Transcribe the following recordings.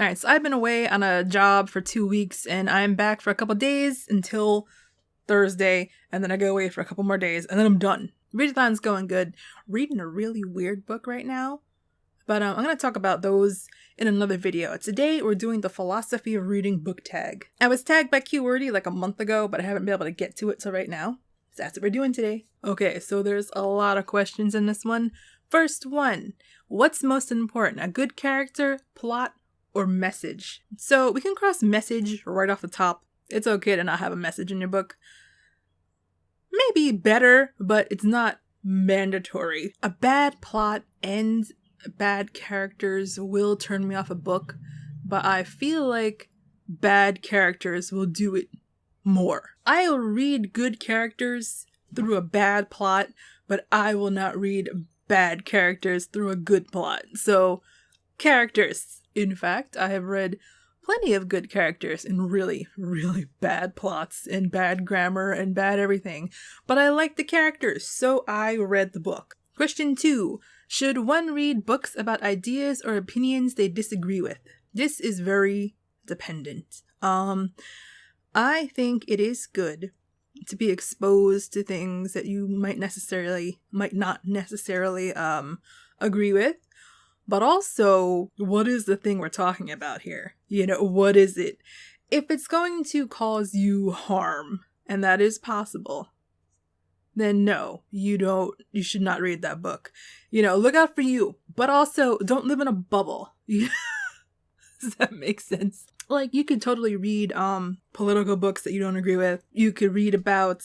Alright, so I've been away on a job for 2 weeks and I'm back for a couple days until Thursday, and then I go away for a couple more days and then I'm done. Readathon's going good. Reading a really weird book right now, but I'm going to talk about those in another video. Today we're doing the Philosophy of Reading book tag. I was tagged by Qwordy like a month ago, but I haven't been able to get to it till right now. So that's what we're doing today. Okay, so there's a lot of questions in this one. First one, what's most important, a good character, plot, or message? So we can cross message right off the top. It's okay to not have a message in your book. Maybe better, but it's not mandatory. A bad plot and bad characters will turn me off a book, but I feel like bad characters will do it more. I'll read good characters through a bad plot, but I will not read bad characters through a good plot. So, characters. In fact, I have read plenty of good characters in really, really bad plots and bad grammar and bad everything. But I like the characters, so I read the book. Question 2. Should one read books about ideas or opinions they disagree with? This is very dependent. I think it is good to be exposed to things that you might not necessarily agree with. But also, what is the thing we're talking about here? You know, what is it? If it's going to cause you harm, and that is possible, then no, you should not read that book. You know, look out for you, but also don't live in a bubble. Does that make sense? Like, you could totally read political books that you don't agree with. You could read about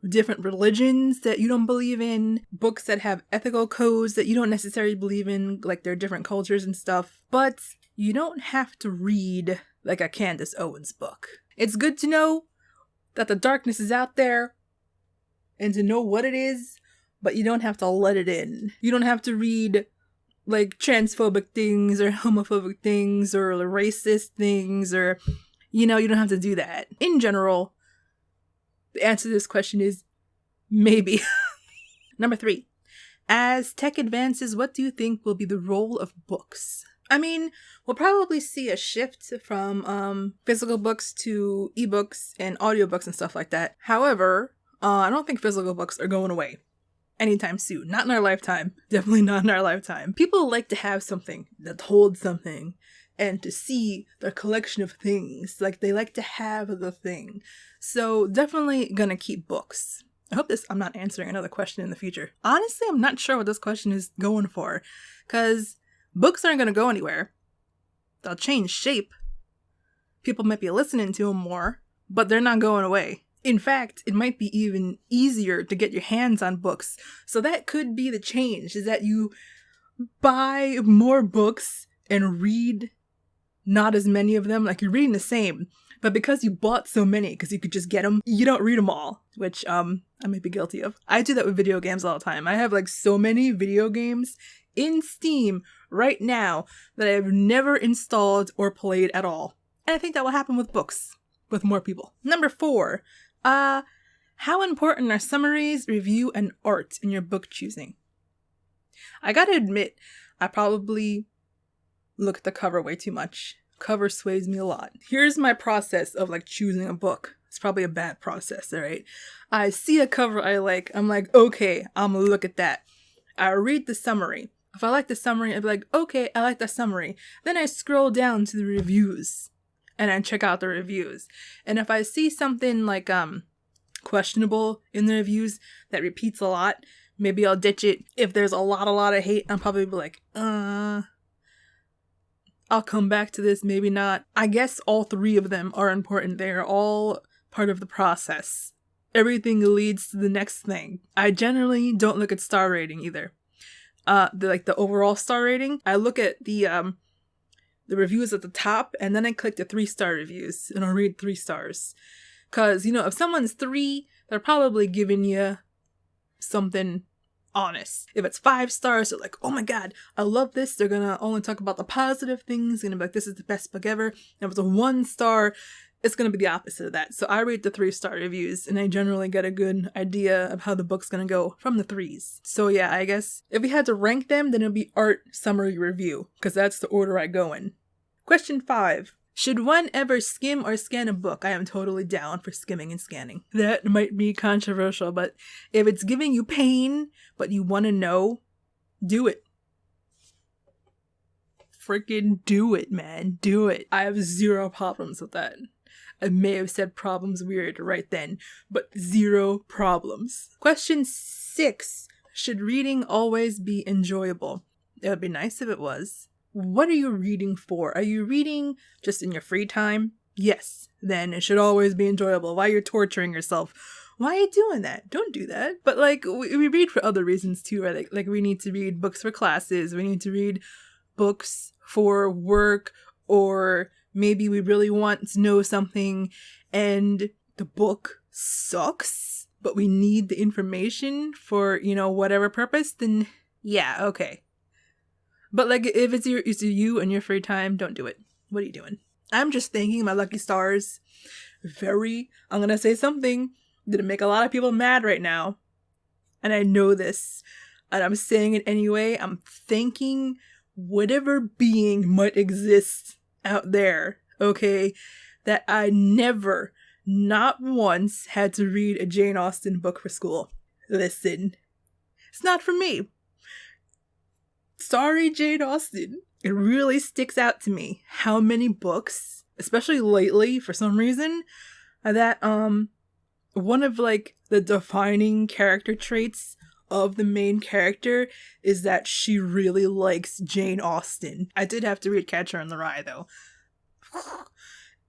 different religions that you don't believe in, books that have ethical codes that you don't necessarily believe in, like their different cultures and stuff. But you don't have to read like a Candace Owens book. It's good to know that the darkness is out there and to know what it is, but you don't have to let it in. You don't have to read like transphobic things or homophobic things or racist things, or, you know, you don't have to do that. In general, the answer to this question is maybe. Number 3. As tech advances, what do you think will be the role of books? I mean, we'll probably see a shift from physical books to ebooks and audiobooks and stuff like that. However, I don't think physical books are going away anytime soon. Not in our lifetime. Definitely not in our lifetime. People like to have something that holds something and to see their collection of things. Like, they like to have the thing. So definitely gonna keep books. I hope I'm not answering another question in the future. Honestly, I'm not sure what this question is going for, because books aren't gonna go anywhere. They'll change shape. People might be listening to them more, but they're not going away. In fact, it might be even easier to get your hands on books. So that could be the change, is that you buy more books and read not as many of them. Like, you're reading the same, but because you bought so many, because you could just get them, you don't read them all, which I might be guilty of. I do that with video games all the time. I have like so many video games in Steam right now that I have never installed or played at all. And I think that will happen with books, with more people. Number 4, how important are summaries, review, and art in your book choosing? I gotta admit, I probably look at the cover way too much. Cover sways me a lot. Here's my process of like choosing a book. It's probably a bad process, alright? I see a cover I like, I'm like, okay, I'm gonna look at that. I read the summary. If I like the summary, I'd be like, okay, I like the summary. Then I scroll down to the reviews and I check out the reviews. And if I see something like questionable in the reviews that repeats a lot, maybe I'll ditch it. If there's a lot of hate, I'll probably be like, I'll come back to this, maybe not. I guess all 3 of them are important. They are all part of the process. Everything leads to the next thing. I generally don't look at star rating either. The overall star rating. I look at the reviews at the top, and then I click the 3-star reviews, and I'll read 3 stars. Cause, you know, if someone's 3, they're probably giving you something honest. If it's 5 stars, they're like, oh my god, I love this. They're gonna only talk about the positive things. They're gonna be like, this is the best book ever. And if it's a 1 star, it's gonna be the opposite of that. So I read the 3-star reviews, and I generally get a good idea of how the book's gonna go from the 3s. So yeah, I guess if we had to rank them, then it'd be art, summary, review, because that's the order I go in. Question 5. Should one ever skim or scan a book? I am totally down for skimming and scanning. That might be controversial, but if it's giving you pain, but you want to know, do it. Freaking do it, man. Do it. I have zero problems with that. I may have said problems weird right then, but zero problems. Question 6. Should reading always be enjoyable? It would be nice if it was. What are you reading for? Are you reading just in your free time? Yes. Then it should always be enjoyable. Why you're torturing yourself? Why are you doing that? Don't do that. But like, we read for other reasons too, right? Like we need to read books for classes. We need to read books for work, or maybe we really want to know something and the book sucks, but we need the information for, whatever purpose, then yeah, okay. But like, if it's you and your free time, don't do it. What are you doing? I'm just thanking my lucky stars. I'm gonna say something that'll make a lot of people mad right now. And I know this. And I'm saying it anyway. I'm thanking whatever being might exist out there, okay, that I never, not once, had to read a Jane Austen book for school. Listen, it's not for me. Sorry, Jane Austen. It really sticks out to me how many books, especially lately for some reason, that one of like the defining character traits of the main character is that she really likes Jane Austen. I did have to read Catcher in the Rye though.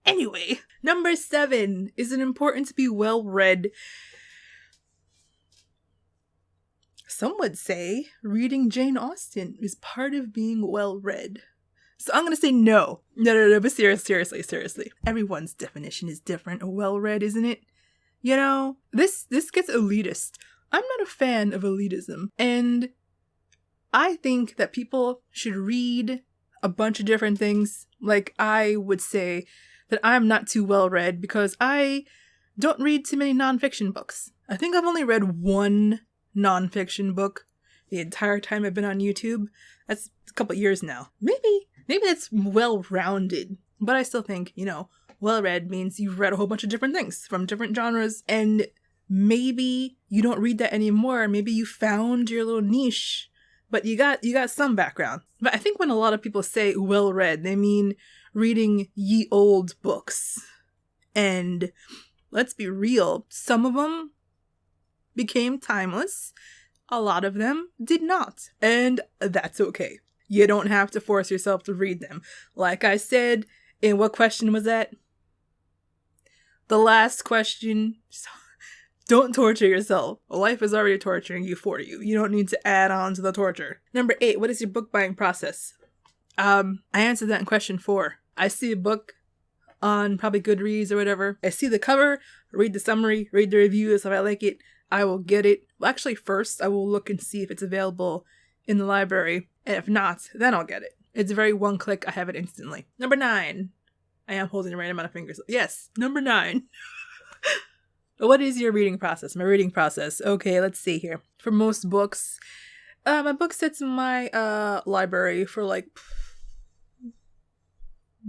Anyway, number 7. Is it important to be well read? Some would say reading Jane Austen is part of being well read. So I'm gonna say no. No, but seriously. Everyone's definition is different of well read, isn't it? This gets elitist. I'm not a fan of elitism, and I think that people should read a bunch of different things. Like, I would say that I'm not too well read because I don't read too many nonfiction books. I think I've only read one nonfiction book the entire time I've been on YouTube. That's a couple years now. Maybe that's well-rounded, but I still think, well-read means you've read a whole bunch of different things from different genres, and maybe you don't read that anymore. Maybe you found your little niche, but you got some background. But I think when a lot of people say well-read, they mean reading ye old books. And let's be real, some of them became timeless. A lot of them did not. And that's okay. You don't have to force yourself to read them. Like I said, in what question was that? The last question. Don't torture yourself. Life is already torturing you for you. You don't need to add on to the torture. Number 8, what is your book buying process? I answered that in question 4. I see a book on probably Goodreads or whatever. I see the cover, read the summary, read the reviews. If I like it, I will get it. Well, actually, first, I will look and see if it's available in the library. And if not, then I'll get it. It's very one click. I have it instantly. Number 9. I am holding the right amount of fingers. Yes, number 9. What is your reading process? My reading process. Okay, let's see here. For most books, my book sits in my library for like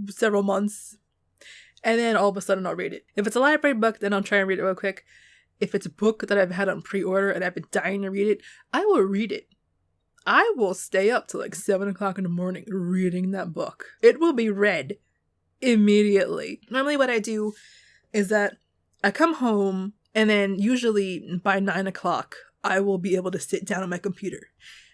several months. And then all of a sudden I'll read it. If it's a library book, then I'll try and read it real quick. If it's a book that I've had on pre-order and I've been dying to read it, I will read it. I will stay up till like 7 o'clock in the morning reading that book. It will be read immediately. Normally what I do is that I come home, and then usually by 9 o'clock, I will be able to sit down on my computer.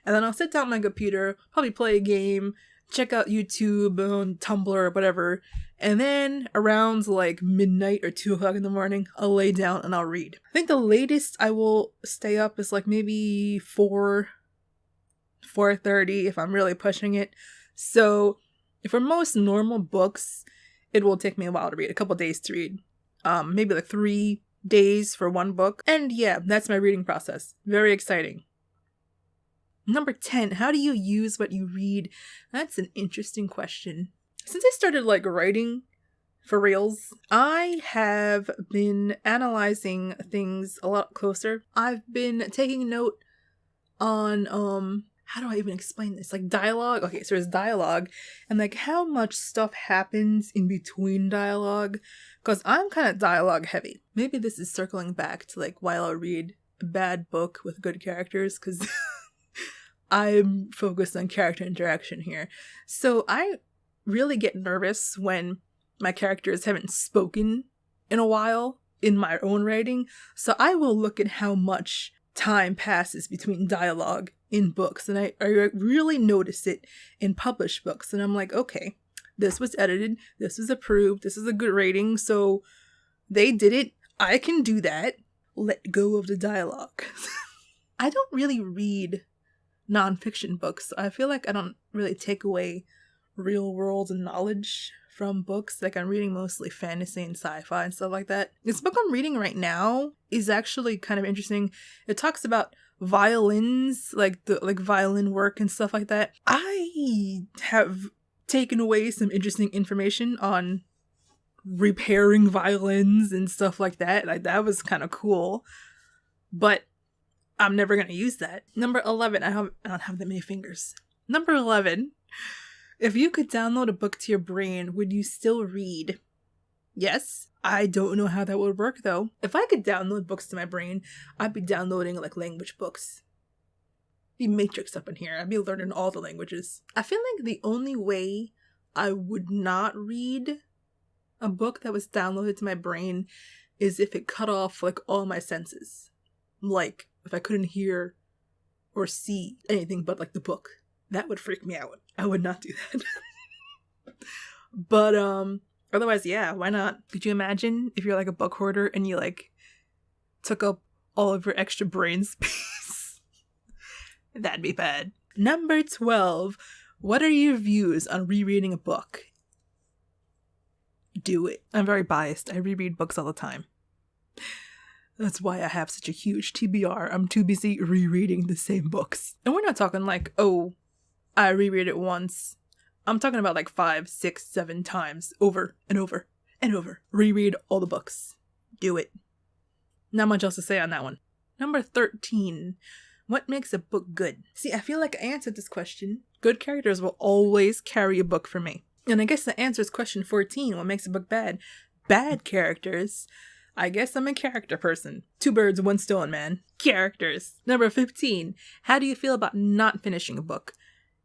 And then I'll sit down on my computer, probably play a game, check out YouTube, on Tumblr, or whatever. And then around like midnight or 2 o'clock in the morning, I'll lay down and I'll read. I think the latest I will stay up is like maybe 4:30 if I'm really pushing it. So for most normal books, it will take me a while to read, a couple days to read. Maybe like 3 days for one book. And yeah, that's my reading process. Very exciting. Number 10, how do you use what you read? That's an interesting question. Since I started like writing for reals, I have been analyzing things a lot closer. I've been taking note on how do I even explain this? Like dialogue. Okay, so there's dialogue and like how much stuff happens in between dialogue. Because I'm kind of dialogue heavy. Maybe this is circling back to like while I read a bad book with good characters, because I'm focused on character interaction here. So I really get nervous when my characters haven't spoken in a while in my own writing. So I will look at how much time passes between dialogue in books, and I really notice it in published books. And I'm like, okay, this was edited, this was approved, this is a good rating, so they did it, I can do that. Let go of the dialogue. I don't really read nonfiction books. I feel like I don't really take away real world knowledge from books. Like I'm reading mostly fantasy and sci-fi and stuff like that. This book I'm reading right now is actually kind of interesting. It talks about violins, like violin work and stuff like that. I have taken away some interesting information on repairing violins and stuff like that. Like that was kind of cool, but I'm never gonna use that. Number 11. I don't have that many fingers. Number 11. If you could download a book to your brain, would you still read? Yes. I don't know how that would work though. If I could download books to my brain, I'd be downloading like language books. Be Matrix up in here. I'd be learning all the languages. I feel like the only way I would not read a book that was downloaded to my brain is if it cut off like all my senses. Like if I couldn't hear or see anything but like the book. That would freak me out. I would not do that. But otherwise, yeah, why not? Could you imagine if you're like a book hoarder and you like took up all of your extra brain space? That'd be bad. Number 12. What are your views on rereading a book? Do it. I'm very biased. I reread books all the time. That's why I have such a huge TBR. I'm too busy rereading the same books. And we're not talking like, oh, I reread it once. I'm talking about like 5, 6, 7 times over and over and over. Reread all the books. Do it. Not much else to say on that one. Number 13. What makes a book good? See, I feel like I answered this question. Good characters will always carry a book for me. And I guess the answer is question 14. What makes a book bad? Bad characters. I guess I'm a character person. 2 birds, 1 stone, man. Characters. Number 15. How do you feel about not finishing a book?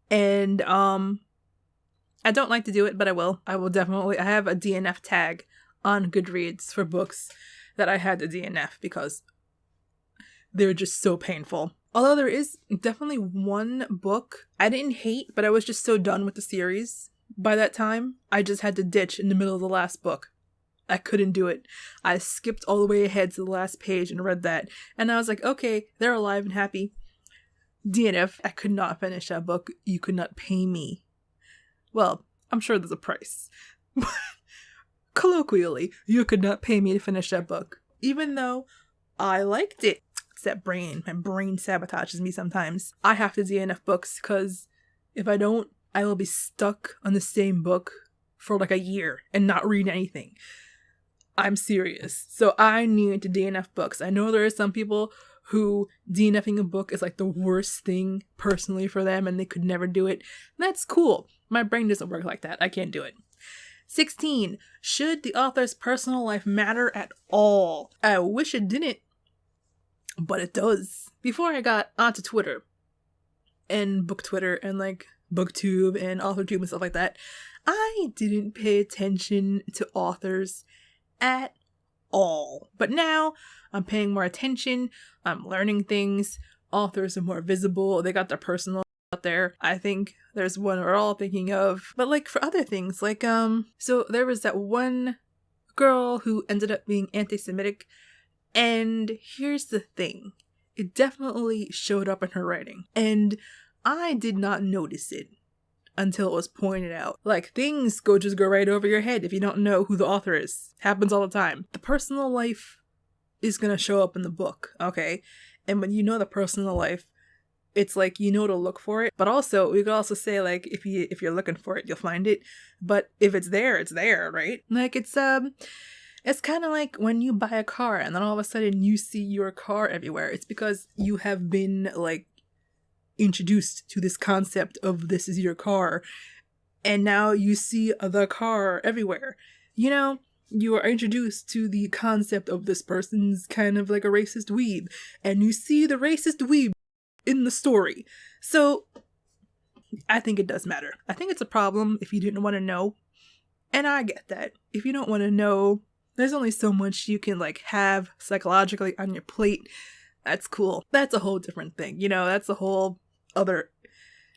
And, I don't like to do it, but I will. I will definitely. I have a DNF tag on Goodreads for books that I had to DNF because they're just so painful. Although there is definitely one book I didn't hate, but I was just so done with the series by that time. I just had to ditch in the middle of the last book. I couldn't do it. I skipped all the way ahead to the last page and read that. And I was like, okay, they're alive and happy. DNF, I could not finish that book. You could not pay me. Well, I'm sure there's a price. Colloquially, you could not pay me to finish that book. Even though I liked it. It's that brain. My brain sabotages me sometimes. I have to DNF books because if I don't, I will be stuck on the same book for like a year and not read anything. I'm serious. So I need to DNF books. I know there are some people who DNFing a book is like the worst thing personally for them and they could never do it. That's cool. My brain doesn't work like that. I can't do it. 16. Should the author's personal life matter at all? I wish it didn't, but it does. Before I got onto Twitter and book Twitter and like booktube and authortube and stuff like that, I didn't pay attention to authors at all. But now I'm paying more attention. I'm learning things. Authors are more visible. They got their personal out there. I think there's one we're all thinking of. But like for other things, like so there was that one girl who ended up being anti-Semitic, and here's the thing. It definitely showed up in her writing. And I did not notice it until it was pointed out. Like, things just go right over your head if you don't know who the author is. Happens all the time. The personal life is gonna show up in the book, okay? And when you know the personal life, it's like you know to look for it. But also, we could also say like if you're looking for it, you'll find it. But if it's there, right? Like it's kind of like when you buy a car and then all of a sudden you see your car everywhere. It's because you have been like introduced to this concept of this is your car, and now you see the car everywhere. You know, you are introduced to the concept of this person's kind of like a racist weeb, and you see the racist weeb in the story. So I think it does matter. I think it's a problem if you didn't want to know, and I get that. If you don't want to know, there's only so much you can like have psychologically on your plate. That's cool. That's a whole different thing. You know, that's a whole other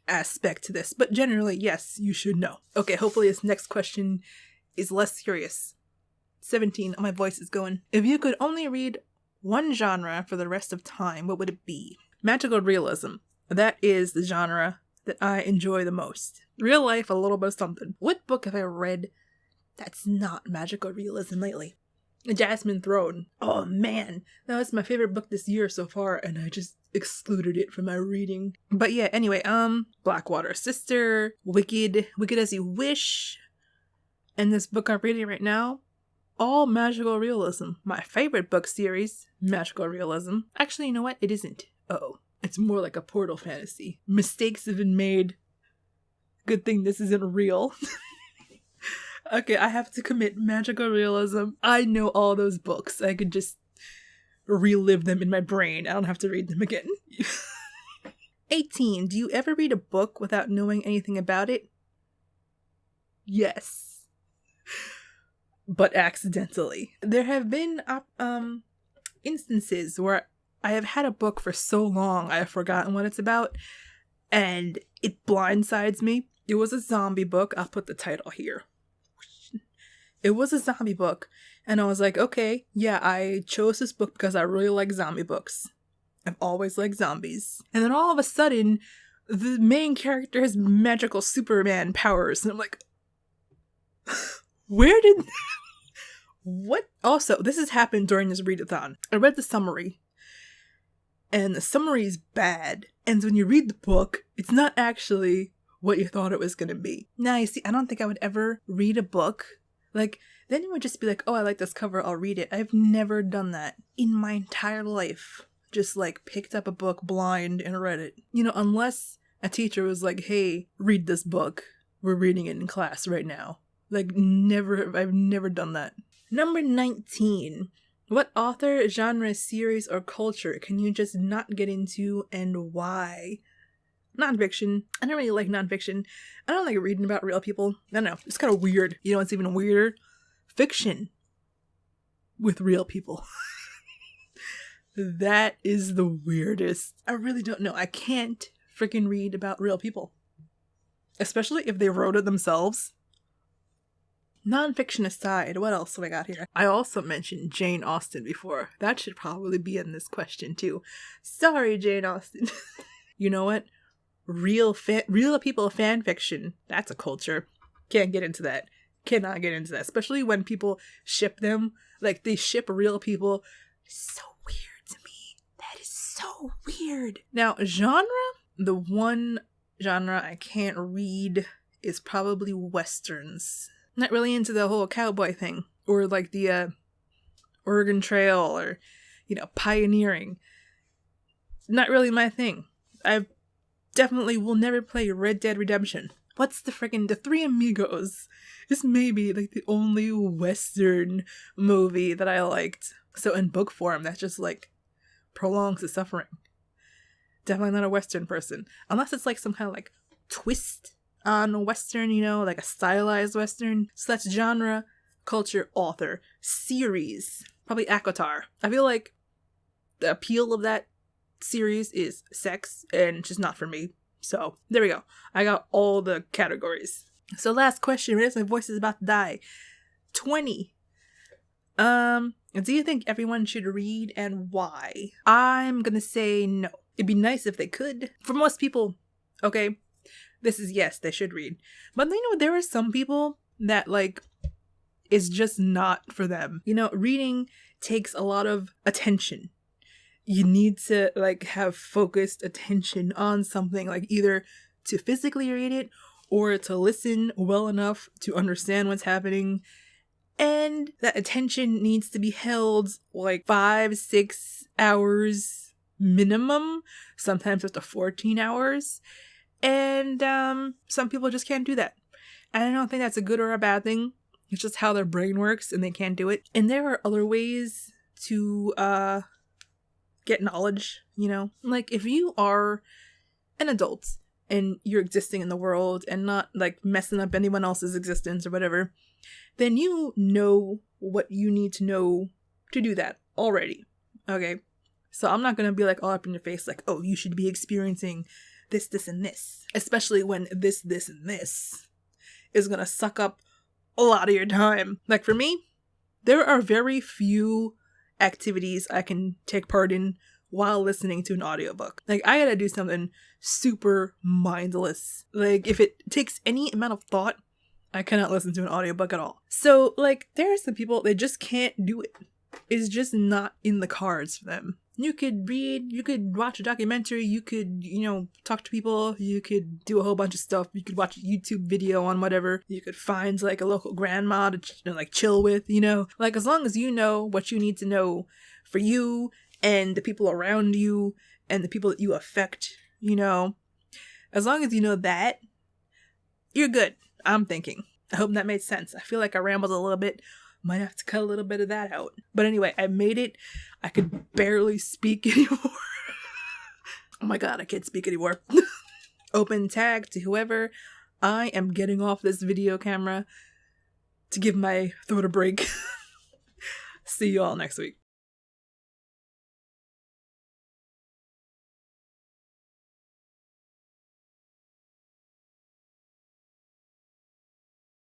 aspect to this. But generally, yes, you should know. Okay, hopefully this next question is less serious. 17, my voice is going. If you could only read one genre for the rest of time, what would it be? Magical realism. That is the genre that I enjoy the most. Real life, a little bit of something. What book have I read that's not magical realism lately? Jasmine Throne. Oh man, that was my favorite book this year so far, and I just excluded it from my reading. But yeah, anyway, Blackwater Sister, Wicked as You Wish, and this book I'm reading right now, all magical realism. My favorite book series, magical realism. Actually, you know what? It isn't. Uh-oh. It's more like a portal fantasy. Mistakes have been made. Good thing this isn't real. Okay, I have to commit magical realism. I know all those books. I could just relive them in my brain. I don't have to read them again. 18. Do you ever read a book without knowing anything about it? Yes. But accidentally. There have been instances where I have had a book for so long I have forgotten what it's about, and it blindsides me. It was a zombie book. I'll put the title here. It was a zombie book, and I was like, okay, yeah, I chose this book because I really like zombie books. I've always liked zombies. And then all of a sudden, the main character has magical Superman powers, and I'm like, where did... What? Also, this has happened during this readathon. I read the summary, and the summary is bad, and when you read the book, it's not actually what you thought it was going to be. Now, you see, I don't think I would ever read a book. Like, then it would just be like, oh, I like this cover, I'll read it. I've never done that in my entire life. Just, like, picked up a book blind and read it. You know, unless a teacher was like, hey, read this book. We're reading it in class right now. Like, I've never done that. Number 19. What author, genre, series, or culture can you just not get into, and why? Nonfiction. I don't really like nonfiction. I don't like reading about real people. I don't know. It's kind of weird. You know what's even weirder? Fiction with real people. That is the weirdest. I really don't know. I can't freaking read about real people. Especially if they wrote it themselves. Nonfiction aside, what else have I got here? I also mentioned Jane Austen before. That should probably be in this question too. Sorry, Jane Austen. You know what? Real people fan fiction. That's a culture. Can't get into that. Cannot get into that. Especially when people ship them. Like, they ship real people. So weird to me. That is so weird. Now, genre? The one genre I can't read is probably Westerns. Not really into the whole cowboy thing. Or like the Oregon Trail, or, you know, pioneering. Not really my thing. I definitely will never play Red Dead Redemption. What's the Three Amigos is maybe like the only Western movie that I liked. So in book form, that just like prolongs the suffering. Definitely not a Western person. Unless it's like some kind of like twist on Western, you know, like a stylized Western. So that's genre, culture, author, series. Probably ACOTAR. I feel like the appeal of that series is sex, and just not for me. So there we go. I got all the categories. So last question. Realize my voice is about to die. 20. Do you think everyone should read, and why? I'm gonna say no. It'd be nice if they could. For most people, okay, this is yes, they should read. But you know, there are some people that like, it's just not for them. You know, reading takes a lot of attention. You need to like have focused attention on something, like either to physically read it or to listen well enough to understand what's happening. And that attention needs to be held like 5-6 hours minimum, sometimes up to 14 hours. And some people just can't do that. And I don't think that's a good or a bad thing. It's just how their brain works and they can't do it. And there are other ways to get knowledge, you know? Like if you are an adult and you're existing in the world and not like messing up anyone else's existence or whatever, then you know what you need to know to do that already. Okay? So I'm not gonna be like all up in your face like, oh, you should be experiencing this, this, and this. Especially when this, and this is gonna suck up a lot of your time. Like for me, there are very few activities I can take part in while listening to an audiobook. Like I gotta do something super mindless. Like if it takes any amount of thought, I cannot listen to an audiobook at all. So like there are some people, they just can't do it. It's just not in the cards for them. You could read, you could watch a documentary, you could, you know, talk to people, you could do a whole bunch of stuff, you could watch a YouTube video on whatever, you could find like a local grandma to like chill with, you know, like as long as you know what you need to know for you and the people around you and the people that you affect, you know, as long as you know that, you're good, I'm thinking. I hope that made sense. I feel like I rambled a little bit. Might have to cut a little bit of that out. But anyway, I made it. I could barely speak anymore. Oh my god, I can't speak anymore. Open tag to whoever. I am getting off this video camera to give my throat a break. See you all next week.